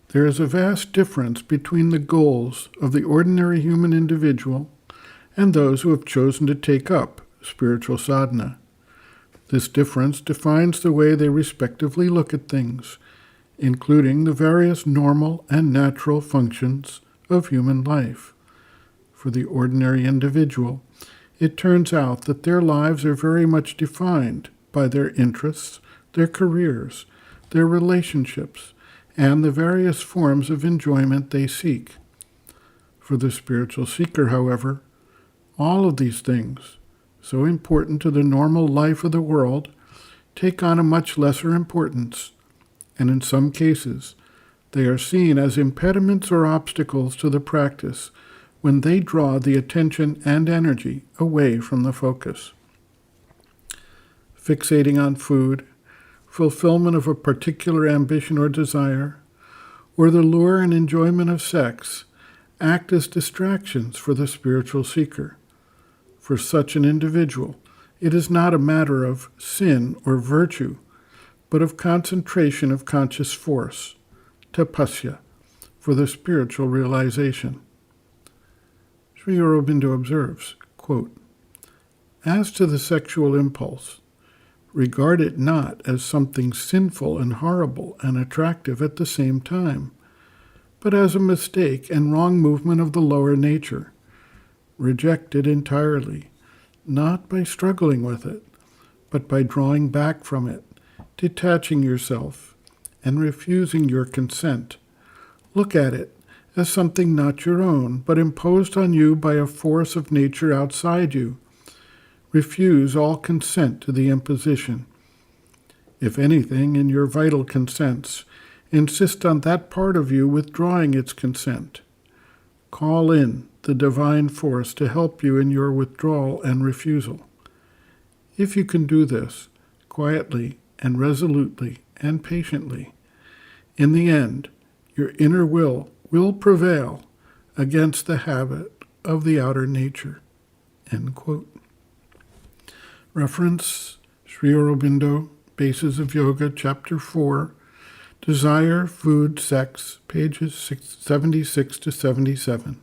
There is a vast difference between the goals of the ordinary human individual and those who have chosen to take up spiritual sadhana. This difference defines the way they respectively look at things, including the various normal and natural functions of human life. For the ordinary individual, it turns out that their lives are very much defined by their interests, their careers, their relationships, and the various forms of enjoyment they seek. For the spiritual seeker, however, all of these things, so important to the normal life of the world, take on a much lesser importance, and in some cases, they are seen as impediments or obstacles to the practice when they draw the attention and energy away from the focus. Fixating on food, fulfillment of a particular ambition or desire, or the lure and enjoyment of sex act as distractions for the spiritual seeker. For such an individual, it is not a matter of sin or virtue, but of concentration of conscious force, tapasya, for the spiritual realization. Sri Aurobindo observes, quote, "As to the sexual impulse, regard it not as something sinful and horrible and attractive at the same time, but as a mistake and wrong movement of the lower nature. Reject it entirely, not by struggling with it, but by drawing back from it, detaching yourself, and refusing your consent. Look at it as something not your own, but imposed on you by a force of nature outside you. Refuse all consent to the imposition. If anything, in your vital consents, insist on that part of you withdrawing its consent. Call in the divine force to help you in your withdrawal and refusal. If you can do this, quietly and resolutely and patiently, in the end, your inner will prevail against the habit of the outer nature." End quote. Reference, Sri Aurobindo, Bases of Yoga, Chapter 4, Desire, Food, Sex, pages 76 to 77.